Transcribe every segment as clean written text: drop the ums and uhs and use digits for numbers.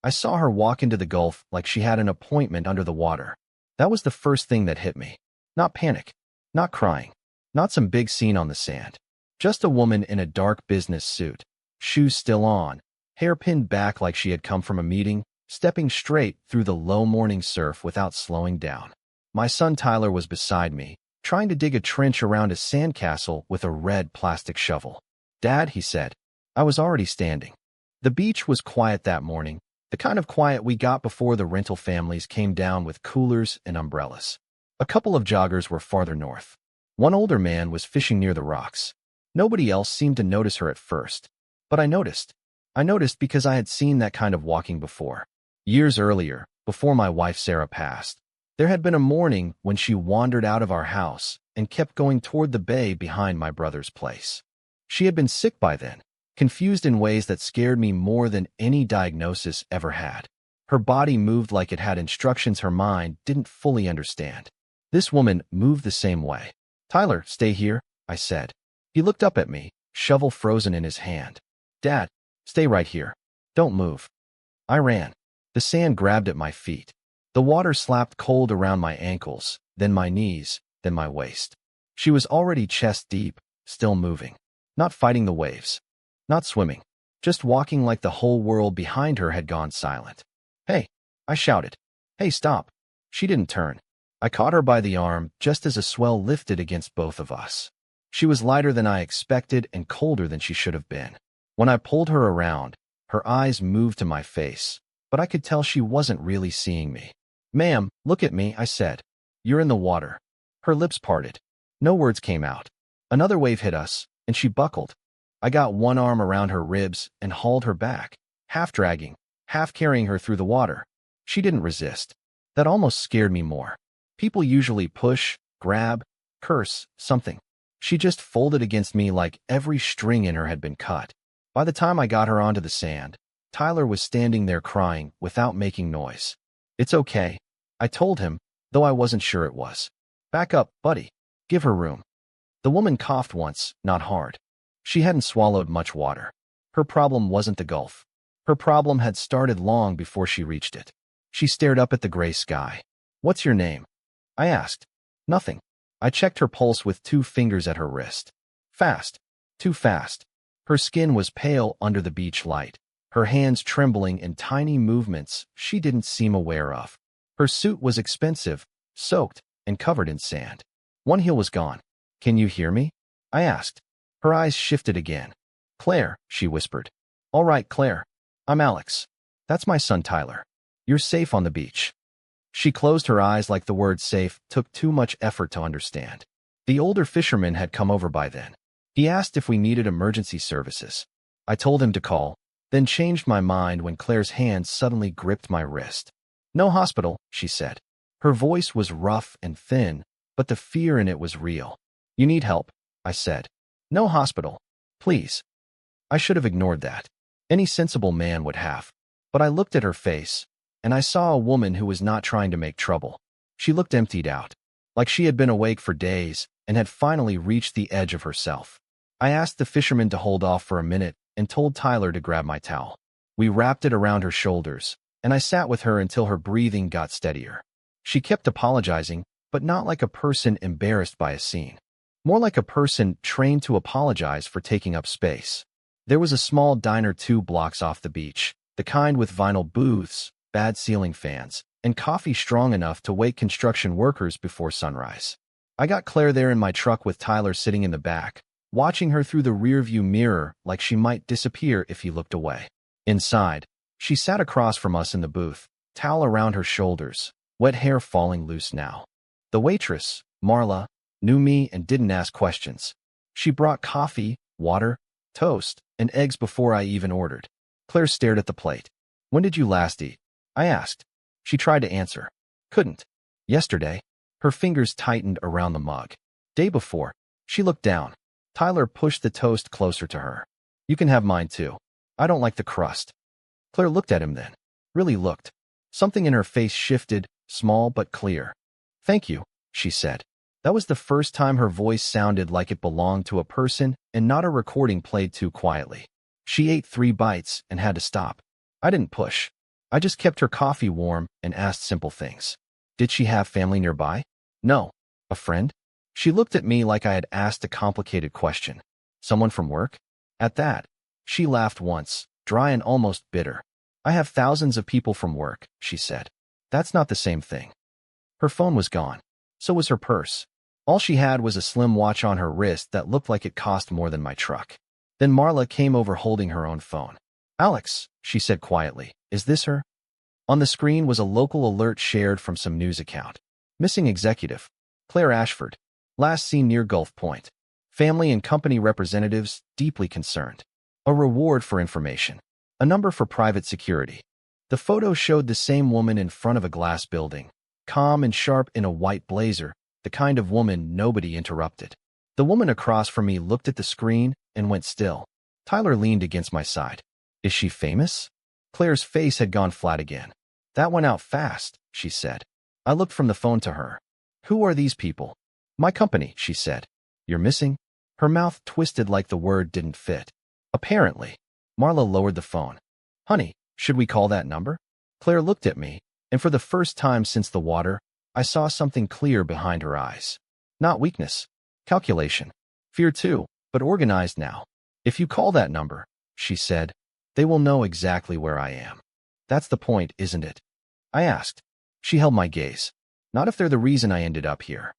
I saw her walk into the Gulf like she had an appointment under the water. That was the first thing that hit me. Not panic, not crying, not some big scene on the sand. Just a woman in a dark business suit, shoes still on, hair pinned back like she had come from a meeting, stepping straight through the low morning surf without slowing down. My son Tyler was beside me, trying to dig a trench around a sandcastle with a red plastic shovel. "Dad," he said. I was already standing. The beach was quiet that morning, the kind of quiet we got before the rental families came down with coolers and umbrellas. A couple of joggers were farther north. One older man was fishing near the rocks. Nobody else seemed to notice her at first. But I noticed. I noticed because I had seen that kind of walking before. Years earlier, before my wife Sarah passed, there had been a morning when she wandered out of our house and kept going toward the bay behind my brother's place. She had been sick by then, confused in ways that scared me more than any diagnosis ever had. Her body moved like it had instructions her mind didn't fully understand. This woman moved the same way. "Tyler, stay here," I said. He looked up at me, shovel frozen in his hand. "Dad, stay right here. Don't move." I ran. The sand grabbed at my feet. The water slapped cold around my ankles, then my knees, then my waist. She was already chest deep, still moving. Not fighting the waves. Not swimming. Just walking like the whole world behind her had gone silent. "Hey," I shouted. "Hey, stop." She didn't turn. I caught her by the arm just as a swell lifted against both of us. She was lighter than I expected and colder than she should have been. When I pulled her around, her eyes moved to my face, but I could tell she wasn't really seeing me. "Ma'am, look at me," I said. "You're in the water." Her lips parted. No words came out. Another wave hit us, and she buckled. I got one arm around her ribs and hauled her back, half dragging, half carrying her through the water. She didn't resist. That almost scared me more. People usually push, grab, curse, something. She just folded against me like every string in her had been cut. By the time I got her onto the sand, Tyler was standing there crying without making noise. "It's okay," I told him, though I wasn't sure it was. "Back up, buddy. Give her room." The woman coughed once, not hard. She hadn't swallowed much water. Her problem wasn't the Gulf. Her problem had started long before she reached it. She stared up at the gray sky. "What's your name?" I asked. "Nothing." I checked her pulse with 2 fingers at her wrist. Fast. Too fast. Her skin was pale under the beach light, her hands trembling in tiny movements she didn't seem aware of. Her suit was expensive, soaked, and covered in sand. One heel was gone. "Can you hear me?" I asked. Her eyes shifted again. "Claire," she whispered. "All right, Claire. I'm Alex. That's my son Tyler. You're safe on the beach." She closed her eyes like the word safe took too much effort to understand. The older fisherman had come over by then. He asked if we needed emergency services. I told him to call, then changed my mind when Claire's hand suddenly gripped my wrist. "No hospital," she said. Her voice was rough and thin, but the fear in it was real. "You need help," I said. "No hospital. Please." I should have ignored that. Any sensible man would have. But I looked at her face, and I saw a woman who was not trying to make trouble. She looked emptied out, like she had been awake for days and had finally reached the edge of herself. I asked the fisherman to hold off for a minute and told Tyler to grab my towel. We wrapped it around her shoulders, and I sat with her until her breathing got steadier. She kept apologizing, but not like a person embarrassed by a scene. More like a person trained to apologize for taking up space. There was a small diner 2 blocks off the beach, the kind with vinyl booths, bad ceiling fans, and coffee strong enough to wake construction workers before sunrise. I got Claire there in my truck with Tyler sitting in the back, watching her through the rearview mirror like she might disappear if he looked away. Inside, she sat across from us in the booth, towel around her shoulders, wet hair falling loose now. The waitress, Marla, knew me and didn't ask questions. She brought coffee, water, toast, and eggs before I even ordered. Claire stared at the plate. "When did you last eat?" I asked. She tried to answer. Couldn't. "Yesterday." Her fingers tightened around the mug. "Day before." She looked down. Tyler pushed the toast closer to her. "You can have mine too. I don't like the crust." Claire looked at him then. Really looked. Something in her face shifted, small but clear. "Thank you," she said. That was the first time her voice sounded like it belonged to a person and not a recording played too quietly. She ate 3 bites and had to stop. I didn't push. I just kept her coffee warm and asked simple things. Did she have family nearby? No. A friend? She looked at me like I had asked a complicated question. Someone from work? At that, she laughed once, dry and almost bitter. I have thousands of people from work, she said. That's not the same thing. Her phone was gone. So was her purse. All she had was a slim watch on her wrist that looked like it cost more than my truck. Then Marla came over holding her own phone. Alex, she said quietly, is this her? On the screen was a local alert shared from some news account. Missing executive. Claire Ashford. Last seen near Gulf Point. Family and company representatives deeply concerned. A reward for information. A number for private security. The photo showed the same woman in front of a glass building, calm and sharp in a white blazer, the kind of woman nobody interrupted. The woman across from me looked at the screen and went still. Tyler leaned against my side. Is she famous? Claire's face had gone flat again. That went out fast, she said. I looked from the phone to her. Who are these people? My company, she said. You're missing? Her mouth twisted like the word didn't fit. Apparently. Marla lowered the phone. Honey, should we call that number? Claire looked at me, and for the first time since the water, I saw something clear behind her eyes. Not weakness. Calculation. Fear too, but organized now. If you call that number, she said, they will know exactly where I am. That's the point, isn't it? I asked. She held my gaze. Not if they're the reason I ended up here.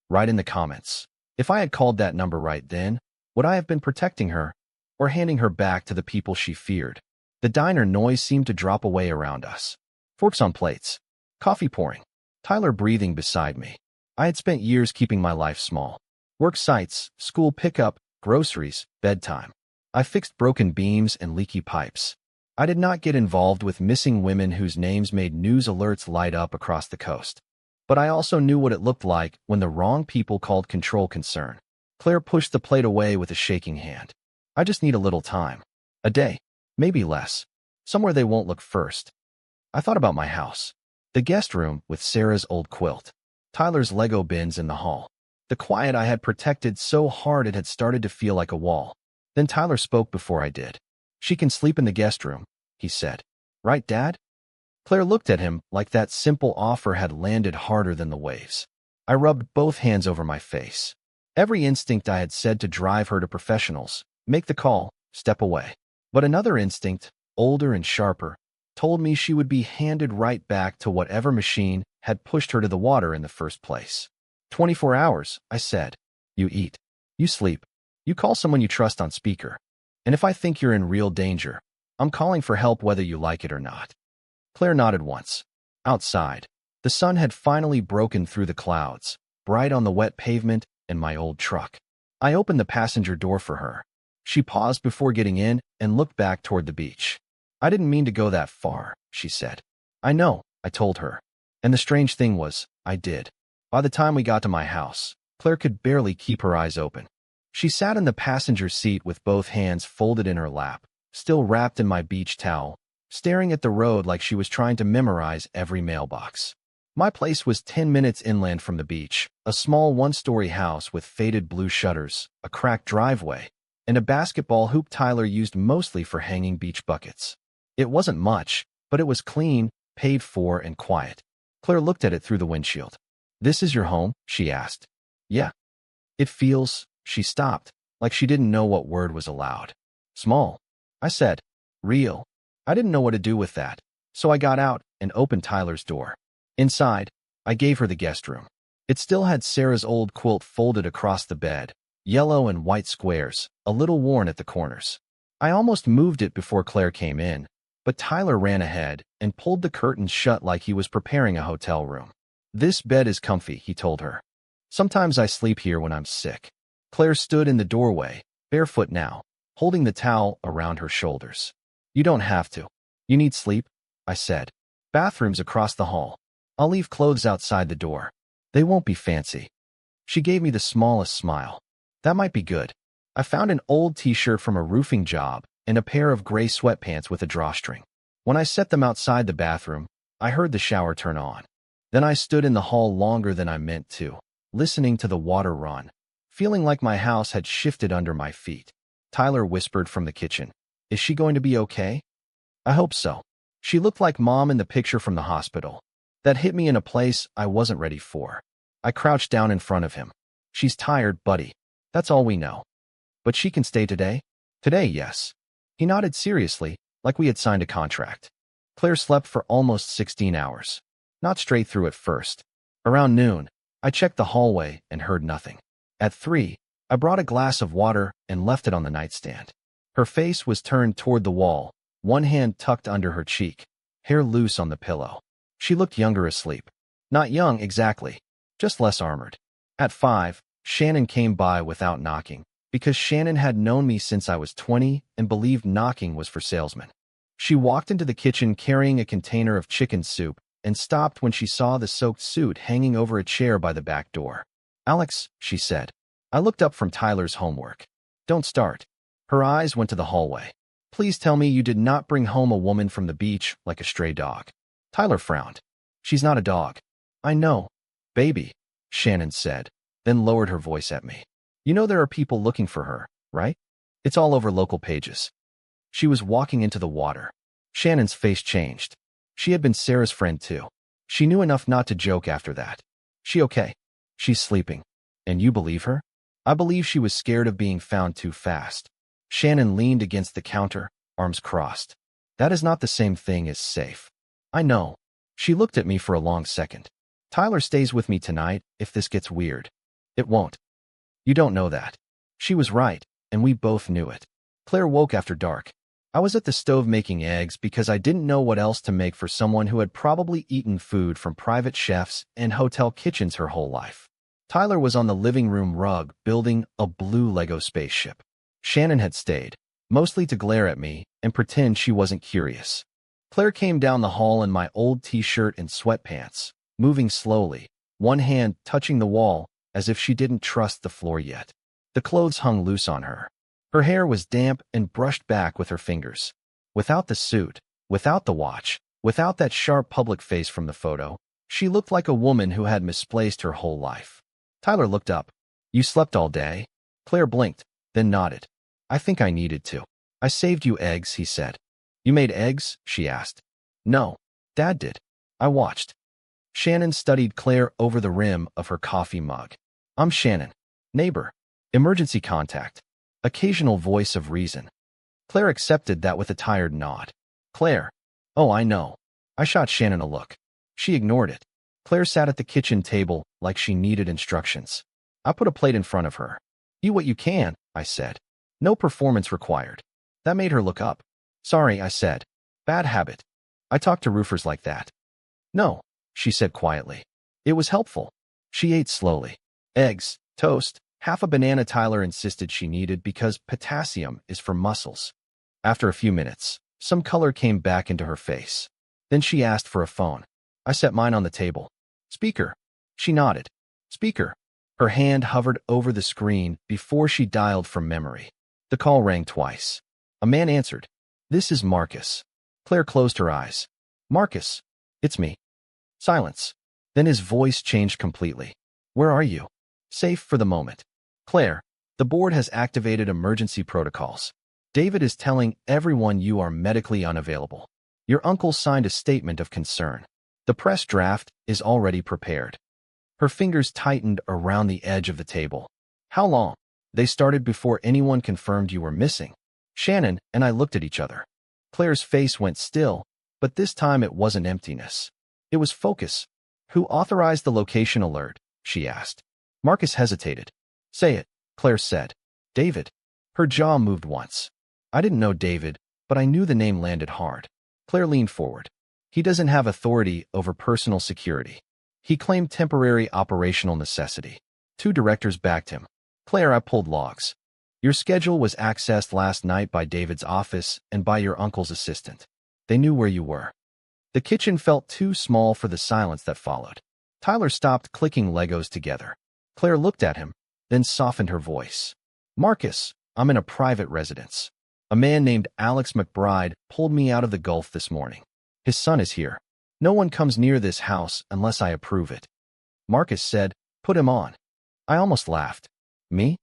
Write in the comments. If I had called that number right then, would I have been protecting her or handing her back to the people she feared? The diner noise seemed to drop away around us. Forks on plates. Coffee pouring. Tyler breathing beside me. I had spent years keeping my life small. Work sites, school pickup, groceries, bedtime. I fixed broken beams and leaky pipes. I did not get involved with missing women whose names made news alerts light up across the coast. But I also knew what it looked like when the wrong people called control concern. Claire pushed the plate away with a shaking hand. I just need a little time. A day. Maybe less. Somewhere they won't look first. I thought about my house. The guest room with Sarah's old quilt. Tyler's Lego bins in the hall. The quiet I had protected so hard it had started to feel like a wall. Then Tyler spoke before I did. She can sleep in the guest room, he said. Right, Dad? Claire looked at him like that simple offer had landed harder than the waves. I rubbed both hands over my face. Every instinct I had said to drive her to professionals, make the call, step away. But another instinct, older and sharper, told me she would be handed right back to whatever machine had pushed her to the water in the first place. 24 hours, I said. You eat. You sleep. You call someone you trust on speaker. And if I think you're in real danger, I'm calling for help whether you like it or not. Claire nodded once. Outside, the sun had finally broken through the clouds, bright on the wet pavement and my old truck. I opened the passenger door for her. She paused before getting in and looked back toward the beach. I didn't mean to go that far, she said. I know, I told her. And the strange thing was, I did. By the time we got to my house, Claire could barely keep her eyes open. She sat in the passenger seat with both hands folded in her lap, still wrapped in my beach towel, staring at the road like she was trying to memorize every mailbox. My place was 10 minutes inland from the beach, a small one-story house with faded blue shutters, a cracked driveway, and a basketball hoop Tyler used mostly for hanging beach buckets. It wasn't much, but it was clean, paid for, and quiet. Claire looked at it through the windshield. This is your home? She asked. Yeah. It feels... She stopped, like she didn't know what word was allowed. Small. I said. Real. I didn't know what to do with that, so I got out and opened Tyler's door. Inside, I gave her the guest room. It still had Sarah's old quilt folded across the bed, yellow and white squares, a little worn at the corners. I almost moved it before Claire came in, but Tyler ran ahead and pulled the curtains shut like he was preparing a hotel room. This bed is comfy, he told her. Sometimes I sleep here when I'm sick. Claire stood in the doorway, barefoot now, holding the towel around her shoulders. You don't have to. You need sleep, I said. Bathrooms across the hall. I'll leave clothes outside the door. They won't be fancy. She gave me the smallest smile. That might be good. I found an old t-shirt from a roofing job and a pair of gray sweatpants with a drawstring. When I set them outside the bathroom, I heard the shower turn on. Then I stood in the hall longer than I meant to, listening to the water run, feeling like my house had shifted under my feet. Tyler whispered from the kitchen, Is she going to be okay? I hope so. She looked like Mom in the picture from the hospital. That hit me in a place I wasn't ready for. I crouched down in front of him. She's tired, buddy. That's all we know. But she can stay today? Today, yes. He nodded seriously, like we had signed a contract. Claire slept for almost 16 hours. Not straight through at first. Around noon, I checked the hallway and heard nothing. At 3, I brought a glass of water and left it on the nightstand. Her face was turned toward the wall, one hand tucked under her cheek, hair loose on the pillow. She looked younger asleep. Not young exactly, just less armored. At 5, Shannon came by without knocking, because Shannon had known me since I was 20 and believed knocking was for salesmen. She walked into the kitchen carrying a container of chicken soup and stopped when she saw the soaked suit hanging over a chair by the back door. "Alex," she said. I looked up from Tyler's homework. "Don't start." Her eyes went to the hallway. "Please tell me you did not bring home a woman from the beach like a stray dog." Tyler frowned. "She's not a dog." "I know, baby," Shannon said, then lowered her voice at me. "You know there are people looking for her, right? It's all over local pages." She was walking into the water. Shannon's face changed. She had been Sarah's friend too. She knew enough not to joke after that. "She okay?" "She's sleeping." "And you believe her?" I believe she was scared of being found too fast. Shannon leaned against the counter, arms crossed. "That is not the same thing as safe." "I know." She looked at me for a long second. "Tyler stays with me tonight if this gets weird." "It won't." "You don't know that." She was right, and we both knew it. Claire woke after dark. I was at the stove making eggs because I didn't know what else to make for someone who had probably eaten food from private chefs and hotel kitchens her whole life. Tyler was on the living room rug building a blue Lego spaceship. Shannon had stayed, mostly to glare at me and pretend she wasn't curious. Claire came down the hall in my old t-shirt and sweatpants, moving slowly, one hand touching the wall as if she didn't trust the floor yet. The clothes hung loose on her. Her hair was damp and brushed back with her fingers. Without the suit, without the watch, without that sharp public face from the photo, she looked like a woman who had misplaced her whole life. Tyler looked up. "You slept all day?" Claire blinked, then nodded. "I think I needed to." "I saved you eggs," he said. "You made eggs?" she asked. "No. Dad did." I watched. Shannon studied Claire over the rim of her coffee mug. "I'm Shannon. Neighbor. Emergency contact. Occasional voice of reason." Claire accepted that with a tired nod. "Claire." "Oh, I know." I shot Shannon a look. She ignored it. Claire sat at the kitchen table like she needed instructions. I put a plate in front of her. "Eat what you can," I said. "No performance required." That made her look up. "Sorry," I said. "Bad habit. I talk to roofers like that." "No," she said quietly. It was helpful. She ate slowly. Eggs, toast, half a banana Tyler insisted she needed because potassium is for muscles. After a few minutes, some color came back into her face. Then she asked for a phone. I set mine on the table. "Speaker." She nodded. "Speaker." Her hand hovered over the screen before she dialed from memory. The call rang twice. A man answered. "This is Marcus." Claire closed her eyes. "Marcus, it's me." Silence. Then his voice changed completely. "Where are you?" "Safe for the moment." "Claire, the board has activated emergency protocols. David is telling everyone you are medically unavailable. Your uncle signed a statement of concern. The press draft is already prepared." Her fingers tightened around the edge of the table. "How long?" "They started before anyone confirmed you were missing." Shannon and I looked at each other. Claire's face went still, but this time it wasn't emptiness. It was focus. "Who authorized the location alert?" she asked. Marcus hesitated. "Say it," Claire said. "David." Her jaw moved once. I didn't know David, but I knew the name landed hard. Claire leaned forward. "He doesn't have authority over personal security. He claimed temporary operational necessity." 2 directors backed him. "Claire," I pulled logs. "Your schedule was accessed last night by David's office and by your uncle's assistant. They knew where you were." The kitchen felt too small for the silence that followed. Tyler stopped clicking Legos together. Claire looked at him, then softened her voice. "Marcus, I'm in a private residence. A man named Alex McBride pulled me out of the Gulf this morning. His son is here. No one comes near this house unless I approve it." Marcus said, "Put him on." I almost laughed. "Me?"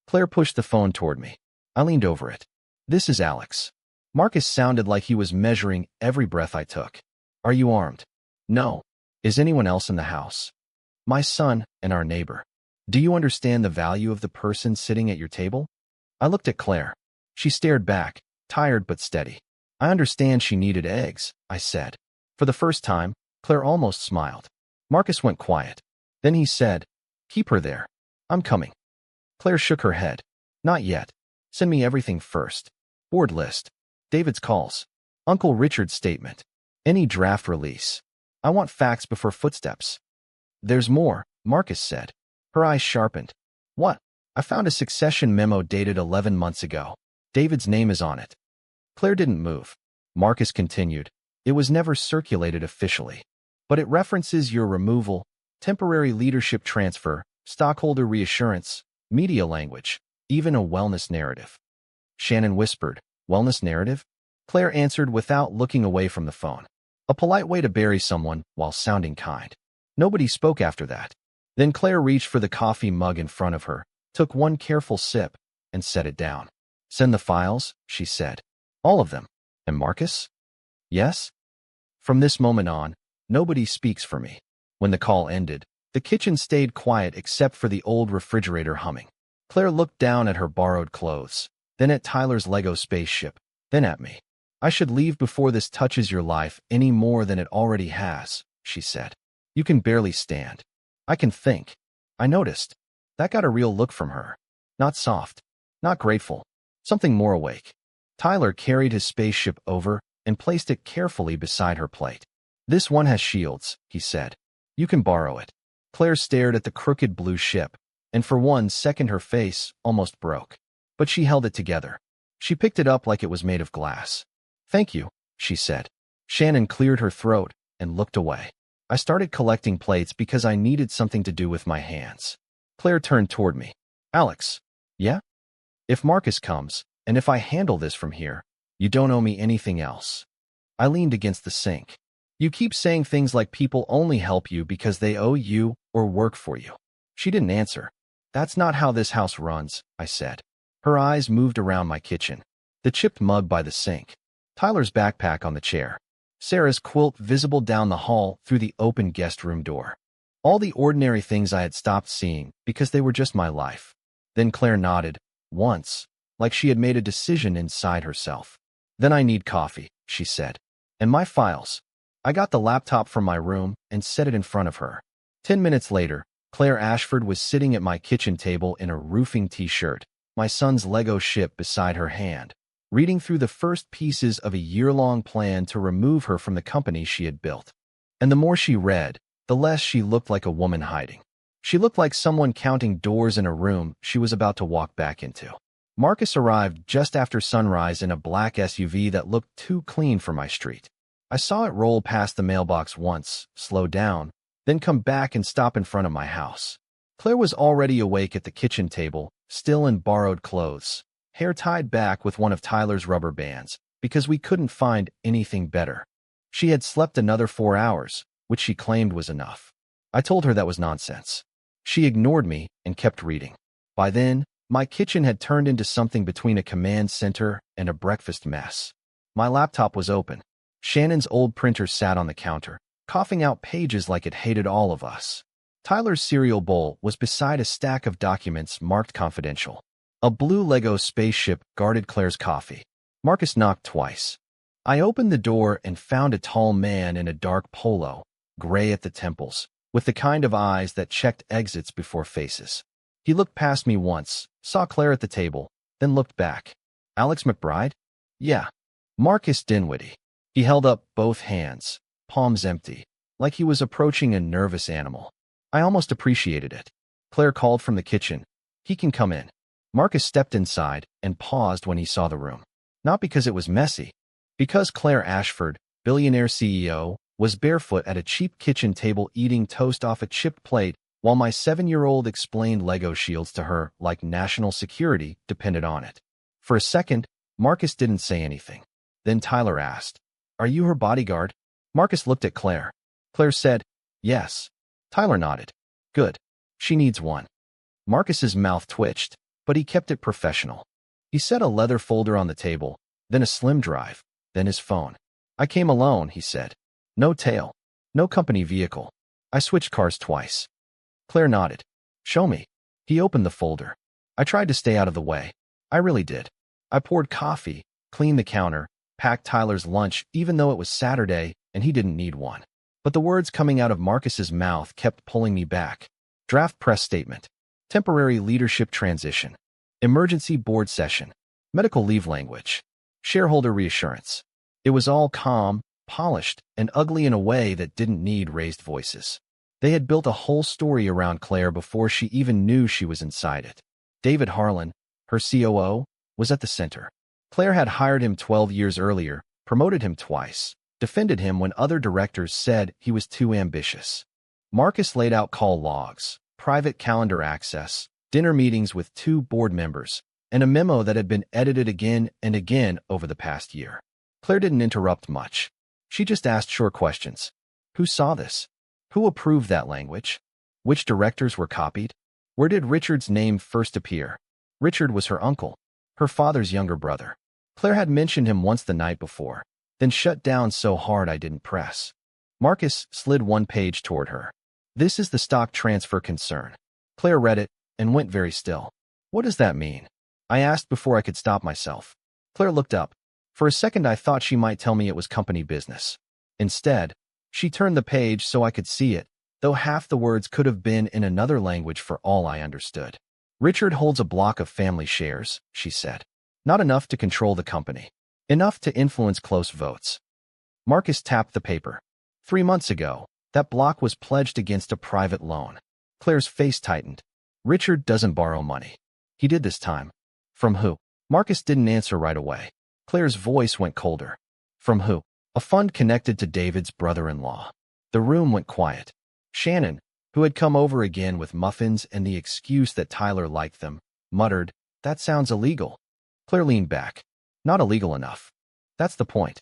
Claire pushed the phone toward me. I leaned over it. "This is Alex." Marcus sounded like he was measuring every breath I took. Are you armed? No. Is anyone else in the house? My son and our neighbor. Do you understand the value of the person sitting at your table? I looked at Claire. She stared back, tired but steady. I understand she needed eggs, I said. For the first time, Claire almost smiled. Marcus went quiet. Then he said, keep her there. I'm coming. Claire shook her head. Not yet. Send me everything first. Board list. David's calls. Uncle Richard's statement. Any draft release. I want facts before footsteps. There's more, Marcus said. Her eyes sharpened. What? I found a succession memo dated 11 months ago. David's name is on it. Claire didn't move. Marcus continued. It was never circulated officially, but it references your removal, temporary leadership transfer, stockholder reassurance, media language, even a wellness narrative. Shannon whispered, wellness narrative? Claire answered without looking away from the phone. A polite way to bury someone while sounding kind. Nobody spoke after that. Then Claire reached for the coffee mug in front of her, took one careful sip, and set it down. Send the files, she said. All of them. And Marcus? Yes? From this moment on, nobody speaks for me. When the call ended, the kitchen stayed quiet except for the old refrigerator humming. Claire looked down at her borrowed clothes, then at Tyler's Lego spaceship, then at me. I should leave before this touches your life any more than it already has, she said. You can barely stand. I can think. I noticed. That got a real look from her. Not soft. Not grateful. Something more awake. Tyler carried his spaceship over and placed it carefully beside her plate. This one has shields, he said. You can borrow it. Claire stared at the crooked blue ship, and for 1 second her face almost broke. But she held it together. She picked it up like it was made of glass. Thank you, she said. Shannon cleared her throat and looked away. I started collecting plates because I needed something to do with my hands. Claire turned toward me. Alex. Yeah? If Marcus comes, and if I handle this from here, you don't owe me anything else. I leaned against the sink. You keep saying things like people only help you because they owe you or work for you. She didn't answer. That's not how this house runs, I said. Her eyes moved around my kitchen. The chipped mug by the sink. Tyler's backpack on the chair. Sarah's quilt visible down the hall through the open guest room door. All the ordinary things I had stopped seeing because they were just my life. Then Claire nodded, once, like she had made a decision inside herself. Then I need coffee, she said. And my files. I got the laptop from my room and set it in front of her. 10 minutes later, Claire Ashford was sitting at my kitchen table in a roofing t-shirt, my son's Lego ship beside her hand, reading through the first pieces of a year-long plan to remove her from the company she had built. And the more she read, the less she looked like a woman hiding. She looked like someone counting doors in a room she was about to walk back into. Marcus arrived just after sunrise in a black SUV that looked too clean for my street. I saw it roll past the mailbox once, slow down, then come back and stop in front of my house. Claire was already awake at the kitchen table, still in borrowed clothes, hair tied back with one of Tyler's rubber bands, because we couldn't find anything better. She had slept another 4 hours, which she claimed was enough. I told her that was nonsense. She ignored me and kept reading. By then, my kitchen had turned into something between a command center and a breakfast mess. My laptop was open. Shannon's old printer sat on the counter, coughing out pages like it hated all of us. Tyler's cereal bowl was beside a stack of documents marked confidential. A blue Lego spaceship guarded Claire's coffee. Marcus knocked twice. I opened the door and found a tall man in a dark polo, gray at the temples, with the kind of eyes that checked exits before faces. He looked past me once, saw Claire at the table, then looked back. Alex McBride? Yeah. Marcus Dinwiddie. He held up both hands, palms empty, like he was approaching a nervous animal. I almost appreciated it. Claire called from the kitchen. He can come in. Marcus stepped inside and paused when he saw the room. Not because it was messy. Because Claire Ashford, Billionaire CEO, was barefoot at a cheap kitchen table eating toast off a chipped plate while my 7-year-old explained Lego shields to her like national security depended on it. For a second, Marcus didn't say anything. Then Tyler asked, "Are you her bodyguard?" Marcus looked at Claire. Claire said, "Yes." Tyler nodded. "Good. She needs one." Marcus's mouth twitched, but he kept it professional. He set a leather folder on the table, then a slim drive, then his phone. I came alone, he said. No tail. No company vehicle. I switched cars twice. Claire nodded. Show me. He opened the folder. I tried to stay out of the way. I really did. I poured coffee, cleaned the counter, packed Tyler's lunch even though it was Saturday and he didn't need one. But the words coming out of Marcus's mouth kept pulling me back. Draft press statement. Temporary leadership transition. Emergency board session. Medical leave language. Shareholder reassurance. It was all calm, polished, and ugly in a way that didn't need raised voices. They had built a whole story around Claire before she even knew she was inside it. David Harlan, her COO, was at the center. Claire had hired him 12 years earlier, promoted him twice, defended him when other directors said he was too ambitious. Marcus laid out call logs, private calendar access, dinner meetings with 2 board members, and a memo that had been edited again and again over the past year. Claire didn't interrupt much. She just asked short questions. Who saw this? Who approved that language? Which directors were copied? Where did Richard's name first appear? Richard was her uncle, her father's younger brother. Claire had mentioned him once the night before, then shut down so hard I didn't press. Marcus slid one page toward her. This is the stock transfer concern. Claire read it and went very still. What does that mean? I asked before I could stop myself. Claire looked up. For a second I thought she might tell me it was company business. Instead, she turned the page so I could see it, though half the words could have been in another language for all I understood. Richard holds a block of family shares, she said. Not enough to control the company. Enough to influence close votes. Marcus tapped the paper. 3 months ago, that block was pledged against a private loan. Claire's face tightened. Richard doesn't borrow money. He did this time. From who? Marcus didn't answer right away. Claire's voice went colder. From who? A fund connected to David's brother-in-law. The room went quiet. Shannon, who had come over again with muffins and the excuse that Tyler liked them, muttered, That sounds illegal. Claire leaned back. Not illegal enough. That's the point.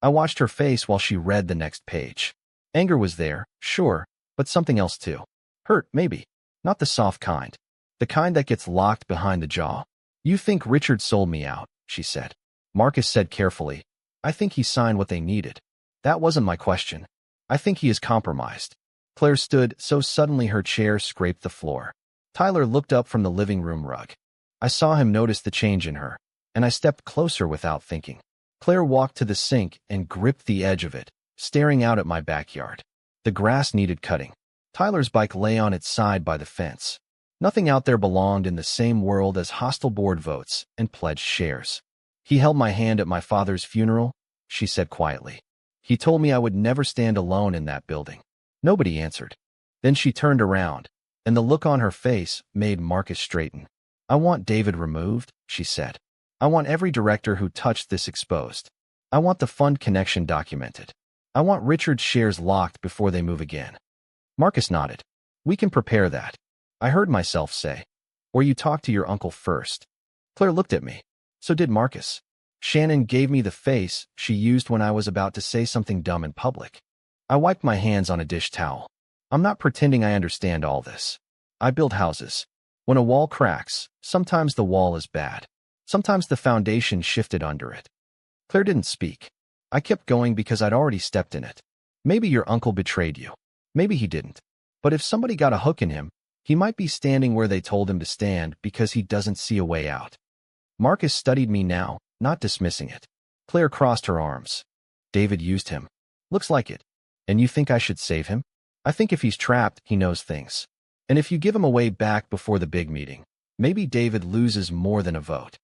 I watched her face while she read the next page. Anger was there, sure, but something else too. Hurt, maybe. Not the soft kind. The kind that gets locked behind the jaw. You think Richard sold me out, she said. Marcus said carefully, I think he signed what they needed. That wasn't my question. I think he is compromised. Claire stood so suddenly her chair scraped the floor. Tyler looked up from the living room rug. I saw him notice the change in her, and I stepped closer without thinking. Claire walked to the sink and gripped the edge of it, staring out at my backyard. The grass needed cutting. Tyler's bike lay on its side by the fence. Nothing out there belonged in the same world as hostile board votes and pledged shares. He held my hand at my father's funeral, she said quietly. He told me I would never stand alone in that building. Nobody answered. Then she turned around, and the look on her face made Marcus straighten. I want David removed, she said. I want every director who touched this exposed. I want the fund connection documented. I want Richard's shares locked before they move again. Marcus nodded. We can prepare that. I heard myself say. Or you talk to your uncle first. Claire looked at me. So did Marcus. Shannon gave me the face she used when I was about to say something dumb in public. I wiped my hands on a dish towel. I'm not pretending I understand all this. I build houses. When a wall cracks, sometimes the wall is bad. Sometimes the foundation shifted under it. Claire didn't speak. I kept going because I'd already stepped in it. Maybe your uncle betrayed you. Maybe he didn't. But if somebody got a hook in him, he might be standing where they told him to stand because he doesn't see a way out. Marcus studied me now, not dismissing it. Claire crossed her arms. David used him. Looks like it. And you think I should save him? I think if he's trapped, he knows things. And if you give him a way back before the big meeting, maybe David loses more than a vote.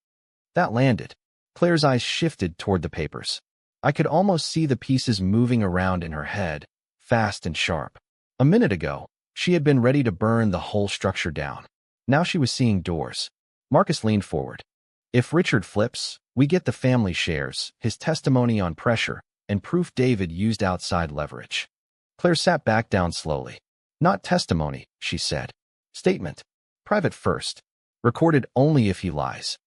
That landed. Claire's eyes shifted toward the papers. I could almost see the pieces moving around in her head, fast and sharp. A minute ago, she had been ready to burn the whole structure down. Now she was seeing doors. Marcus leaned forward. If Richard flips, we get the family shares, his testimony on pressure, and proof David used outside leverage. Claire sat back down slowly. Not testimony, she said. Statement. Private first. Recorded only if he lies.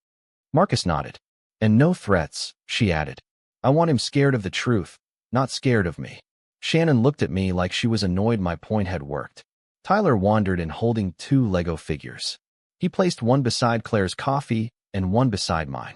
Marcus nodded. And no threats, she added. I want him scared of the truth, not scared of me. Shannon looked at me like she was annoyed my point had worked. Tyler wandered in holding 2 Lego figures. He placed one beside Claire's coffee and one beside mine.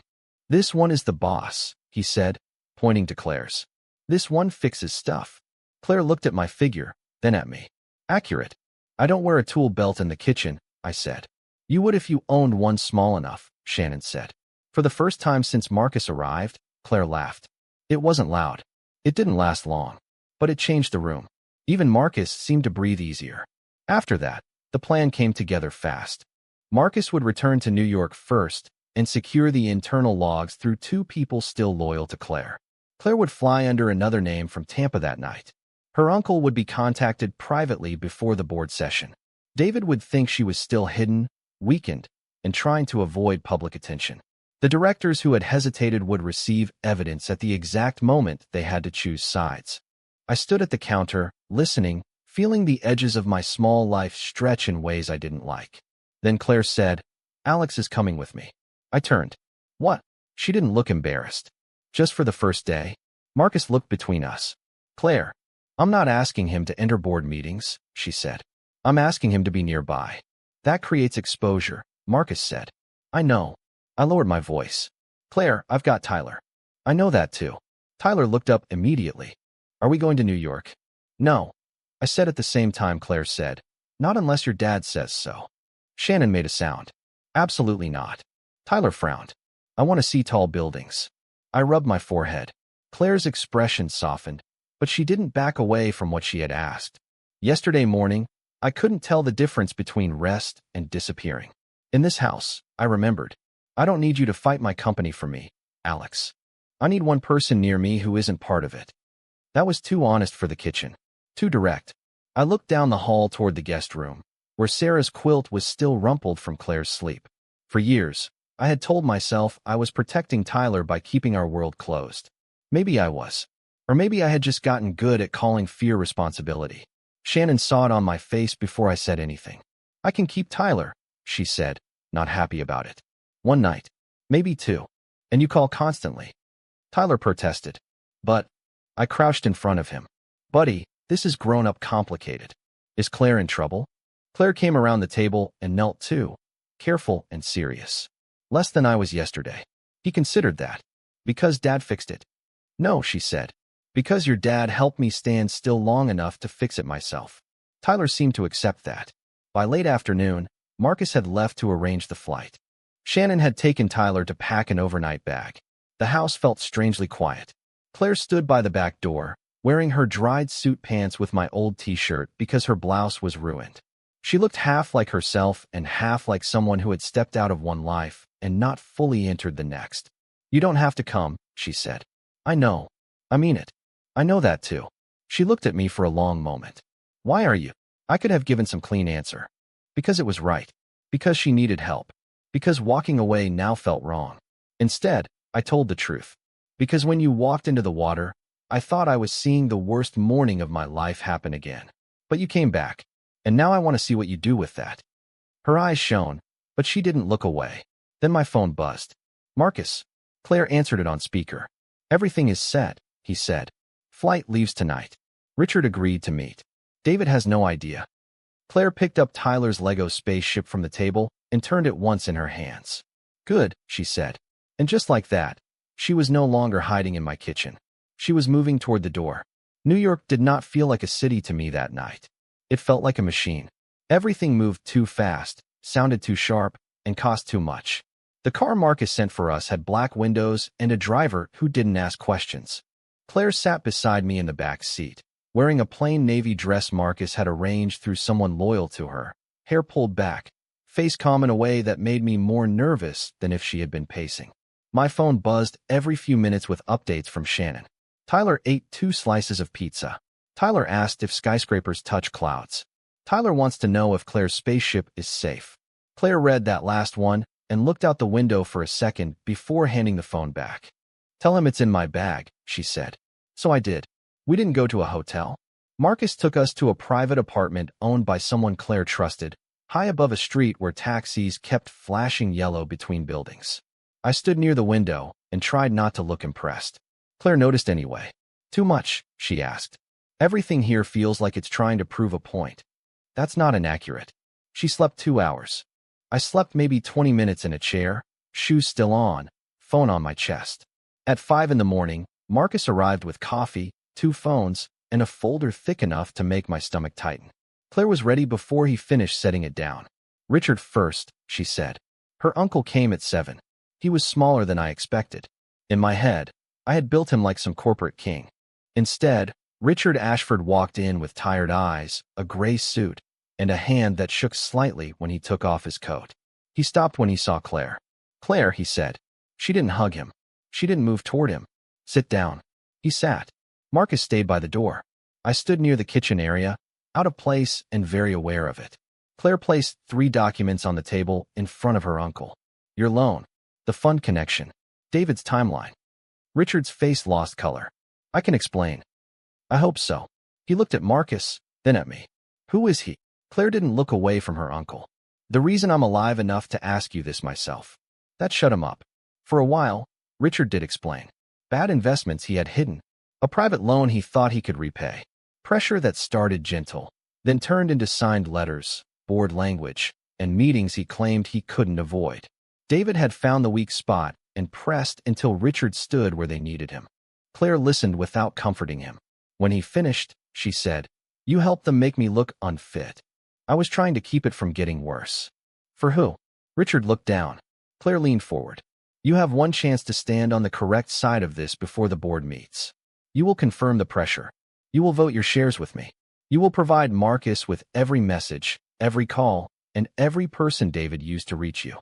This one is the boss, he said, pointing to Claire's. This one fixes stuff. Claire looked at my figure, then at me. Accurate. I don't wear a tool belt in the kitchen, I said. You would if you owned one small enough, Shannon said. For the first time since Marcus arrived, Claire laughed. It wasn't loud. It didn't last long. But it changed the room. Even Marcus seemed to breathe easier. After that, the plan came together fast. Marcus would return to New York first and secure the internal logs through two people still loyal to Claire. Claire would fly under another name from Tampa that night. Her uncle would be contacted privately before the board session. David would think she was still hidden, weakened, and trying to avoid public attention. The directors who had hesitated would receive evidence at the exact moment they had to choose sides. I stood at the counter, listening, feeling the edges of my small life stretch in ways I didn't like. Then Claire said, "Alex is coming with me." I turned. What? She didn't look embarrassed. Just for the first day? Marcus looked between us. Claire, I'm not asking him to enter board meetings, she said. I'm asking him to be nearby. That creates exposure, Marcus said. I know. I lowered my voice. Claire, I've got Tyler. I know that too. Tyler looked up immediately. Are we going to New York? No. I said at the same time Claire said, not unless your dad says so. Shannon made a sound. Absolutely not. Tyler frowned. I want to see tall buildings. I rubbed my forehead. Claire's expression softened, but she didn't back away from what she had asked. Yesterday morning, I couldn't tell the difference between rest and disappearing. In this house, I remembered. I don't need you to fight my company for me, Alex. I need one person near me who isn't part of it. That was too honest for the kitchen. Too direct. I looked down the hall toward the guest room, where Sarah's quilt was still rumpled from Claire's sleep. For years, I had told myself I was protecting Tyler by keeping our world closed. Maybe I was. Or maybe I had just gotten good at calling fear responsibility. Shannon saw it on my face before I said anything. I can keep Tyler, she said, not happy about it. One night. Maybe two. And you call constantly. Tyler protested. But I crouched in front of him. Buddy, this is grown-up complicated. Is Claire in trouble? Claire came around the table and knelt too, careful and serious. Less than I was yesterday. He considered that. Because Dad fixed it. No, she said. Because your dad helped me stand still long enough to fix it myself. Tyler seemed to accept that. By late afternoon, Marcus had left to arrange the flight. Shannon had taken Tyler to pack an overnight bag. The house felt strangely quiet. Claire stood by the back door, wearing her dried suit pants with my old t-shirt because her blouse was ruined. She looked half like herself and half like someone who had stepped out of one life and not fully entered the next. You don't have to come, she said. I know. I mean it. I know that too. She looked at me for a long moment. Why are you? I could have given some clean answer. Because it was right. Because she needed help. Because walking away now felt wrong. Instead, I told the truth. Because when you walked into the water, I thought I was seeing the worst morning of my life happen again. But you came back. And now I want to see what you do with that. Her eyes shone, but she didn't look away. Then my phone buzzed. Marcus. Claire answered it on speaker. Everything is set, he said. Flight leaves tonight. Richard agreed to meet. David has no idea. Claire picked up Tyler's Lego spaceship from the table and turned it once in her hands. Good, she said. And just like that, she was no longer hiding in my kitchen. She was moving toward the door. New York did not feel like a city to me that night. It felt like a machine. Everything moved too fast, sounded too sharp, and cost too much. The car Marcus sent for us had black windows and a driver who didn't ask questions. Claire sat beside me in the back seat, wearing a plain navy dress Marcus had arranged through someone loyal to her, hair pulled back, face calm in a way that made me more nervous than if she had been pacing. My phone buzzed every few minutes with updates from Shannon. Tyler ate 2 slices of pizza. Tyler asked if skyscrapers touch clouds. Tyler wants to know if Claire's spaceship is safe. Claire read that last one and looked out the window for a second before handing the phone back. Tell him it's in my bag, she said. So I did. We didn't go to a hotel. Marcus took us to a private apartment owned by someone Claire trusted, high above a street where taxis kept flashing yellow between buildings. I stood near the window and tried not to look impressed. Claire noticed anyway. Too much, she asked. Everything here feels like it's trying to prove a point. That's not inaccurate. She slept 2 hours. I slept maybe 20 minutes in a chair, shoes still on, phone phone on my chest. At 5 in the morning, Marcus arrived with coffee, 2 phones, and a folder thick enough to make my stomach tighten. Claire was ready before he finished setting it down. Richard first, she said. Her uncle came at 7. He was smaller than I expected. In my head, I had built him like some corporate king. Instead, Richard Ashford walked in with tired eyes, a gray suit, and a hand that shook slightly when he took off his coat. He stopped when he saw Claire. Claire, he said. She didn't hug him. She didn't move toward him. Sit down. He sat. Marcus stayed by the door. I stood near the kitchen area, out of place and very aware of it. Claire placed 3 documents on the table in front of her uncle. Your loan, the fund connection, David's timeline. Richard's face lost color. I can explain. I hope so. He looked at Marcus, then at me. Who is he? Claire didn't look away from her uncle. The reason I'm alive enough to ask you this myself. That shut him up. For a while, Richard did explain. Bad investments he had hidden. A private loan he thought he could repay. Pressure that started gentle, then turned into signed letters, board language, and meetings he claimed he couldn't avoid. David had found the weak spot and pressed until Richard stood where they needed him. Claire listened without comforting him. When he finished, she said, You helped them make me look unfit. I was trying to keep it from getting worse. For who? Richard looked down. Claire leaned forward. You have one chance to stand on the correct side of this before the board meets. You will confirm the pressure. You will vote your shares with me. You will provide Marcus with every message, every call, and every person David used to reach you.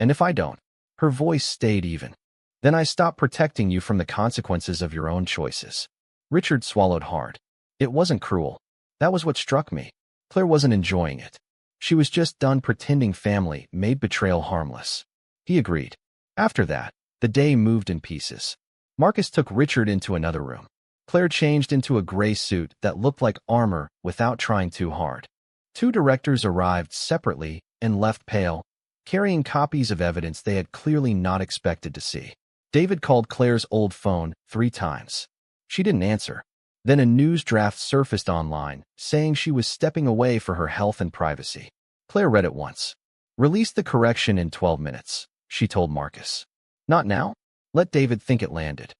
And if I don't, her voice stayed even. Then I stop protecting you from the consequences of your own choices. Richard swallowed hard. It wasn't cruel. That was what struck me. Claire wasn't enjoying it. She was just done pretending family made betrayal harmless. He agreed. After that, the day moved in pieces. Marcus took Richard into another room. Claire changed into a gray suit that looked like armor without trying too hard. 2 directors arrived separately and left pale, carrying copies of evidence they had clearly not expected to see. David called Claire's old phone 3 times. She didn't answer. Then a news draft surfaced online, saying she was stepping away for her health and privacy. Claire read it once. Release the correction in 12 minutes, she told Marcus. Not now? Let David think it landed.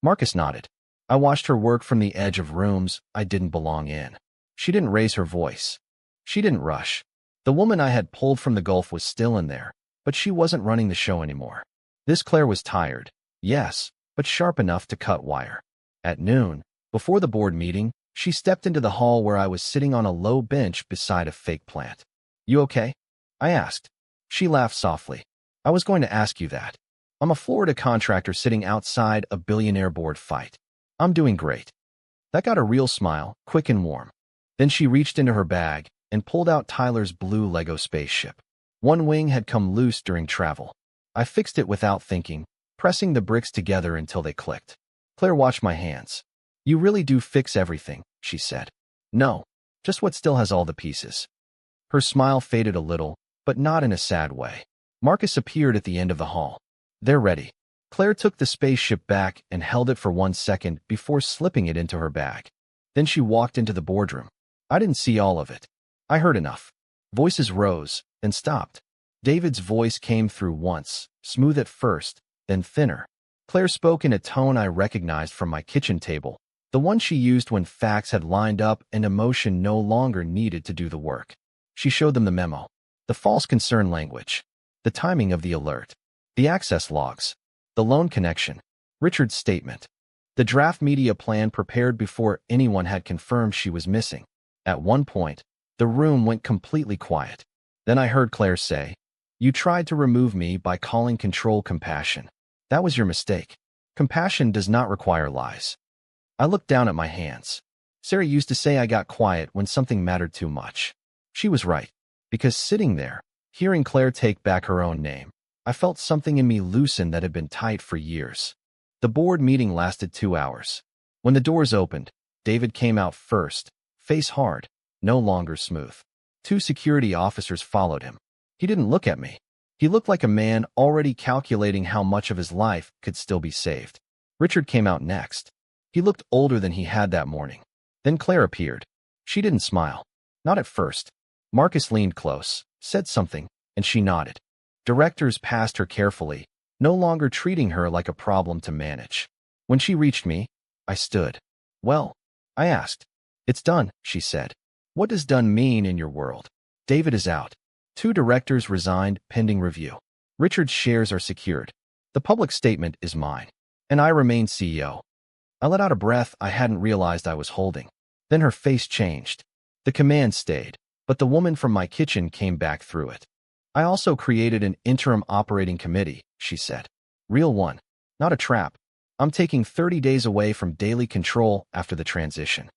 Marcus nodded. I watched her work from the edge of rooms I didn't belong in. She didn't raise her voice. She didn't rush. The woman I had pulled from the Gulf was still in there, but she wasn't running the show anymore. This Claire was tired, yes, but sharp enough to cut wire. At noon, before the board meeting, she stepped into the hall where I was sitting on a low bench beside a fake plant. You okay? I asked. She laughed softly. I was going to ask you that. I'm a Florida contractor sitting outside a Billionaire board fight. I'm doing great. That got a real smile, quick and warm. Then she reached into her bag and pulled out Tyler's blue Lego spaceship. One wing had come loose during travel. I fixed it without thinking, pressing the bricks together until they clicked. Claire watched my hands. You really do fix everything, she said. No, just what still has all the pieces. Her smile faded a little, but not in a sad way. Marcus appeared at the end of the hall. They're ready. Claire took the spaceship back and held it for 1 second before slipping it into her bag. Then she walked into the boardroom. I didn't see all of it. I heard enough. Voices rose, then stopped. David's voice came through once, smooth at first, then thinner. Claire spoke in a tone I recognized from my kitchen table, the one she used when facts had lined up and emotion no longer needed to do the work. She showed them the memo, the false concern language, the timing of the alert, the access logs, the loan connection, Richard's statement, the draft media plan prepared before anyone had confirmed she was missing. At one point, the room went completely quiet. Then I heard Claire say, You tried to remove me by calling control compassion. That was your mistake. Compassion does not require lies. I looked down at my hands. Sarah used to say I got quiet when something mattered too much. She was right, because sitting there, hearing Claire take back her own name, I felt something in me loosen that had been tight for years. The board meeting lasted 2 hours. When the doors opened, David came out first, face hard, no longer smooth. 2 security officers followed him. He didn't look at me. He looked like a man already calculating how much of his life could still be saved. Richard came out next. He looked older than he had that morning. Then Claire appeared. She didn't smile. Not at first. Marcus leaned close, said something, and she nodded. Directors passed her carefully, no longer treating her like a problem to manage. When she reached me, I stood. "Well?" I asked. "It's done," she said. "What does done mean in your world?" "David is out. 2 directors resigned pending review. Richard's shares are secured. The public statement is mine. And I remain CEO." I let out a breath I hadn't realized I was holding. Then her face changed. The command stayed, but the woman from my kitchen came back through it. "I also created an interim operating committee," she said. "Real one. Not a trap. I'm taking 30 days away from daily control after the transition."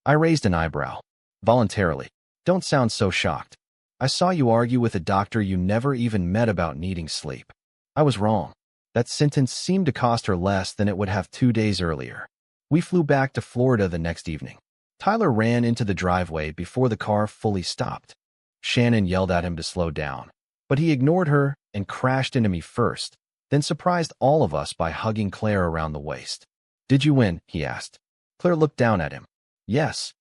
I raised an eyebrow. Voluntarily. "Don't sound so shocked. I saw you argue with a doctor you never even met about needing sleep." I was wrong. That sentence seemed to cost her less than it would have 2 days earlier. We flew back to Florida the next evening. Tyler ran into the driveway before the car fully stopped. Shannon yelled at him to slow down, but he ignored her and crashed into me first, then surprised all of us by hugging Claire around the waist. "Did you win?" he asked. Claire looked down at him. "Yes."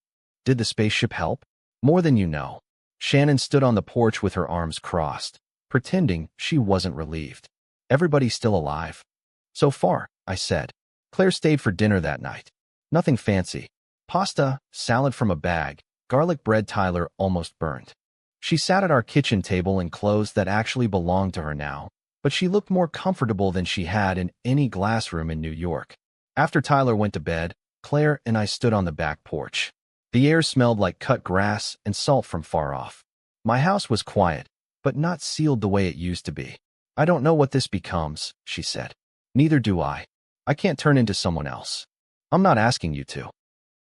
"Did the spaceship help?" "More than you know." Shannon stood on the porch with her arms crossed, pretending she wasn't relieved. "Everybody's still alive?" "So far," I said. Claire stayed for dinner that night. Nothing fancy. Pasta, salad from a bag, garlic bread Tyler almost burned. She sat at our kitchen table in clothes that actually belonged to her now, but she looked more comfortable than she had in any glass room in New York. After Tyler went to bed, Claire and I stood on the back porch. The air smelled like cut grass and salt from far off. My house was quiet, but not sealed the way it used to be. "I don't know what this becomes," she said. "Neither do I. I can't turn into someone else. I'm not asking you to.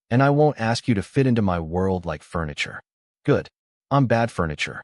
And I won't ask you to fit into my world like furniture." "Good. I'm bad furniture."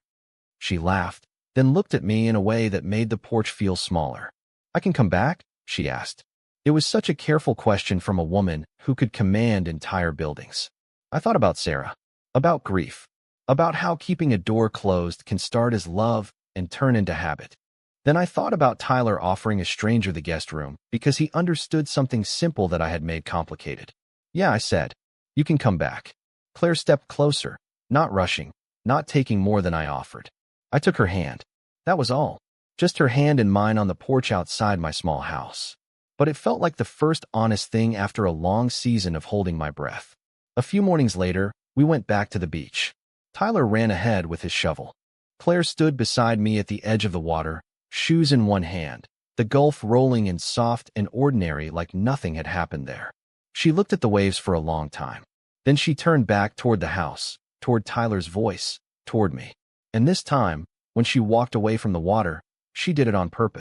She laughed, then looked at me in a way that made the porch feel smaller. "I can come back?" she asked. It was such a careful question from a woman who could command entire buildings. I thought about Sarah, about grief, about how keeping a door closed can start as love and turn into habit. Then I thought about Tyler offering a stranger the guest room because he understood something simple that I had made complicated. "Yeah," I said. "You can come back." Claire stepped closer, not rushing, not taking more than I offered. I took her hand. That was all. Just her hand and mine on the porch outside my small house. But it felt like the first honest thing after a long season of holding my breath. A few mornings later, we went back to the beach. Tyler ran ahead with his shovel. Claire stood beside me at the edge of the water, shoes in one hand, the Gulf rolling in soft and ordinary like nothing had happened there. She looked at the waves for a long time. Then she turned back toward the house, toward Tyler's voice, toward me. And this time, when she walked away from the water, she did it on purpose.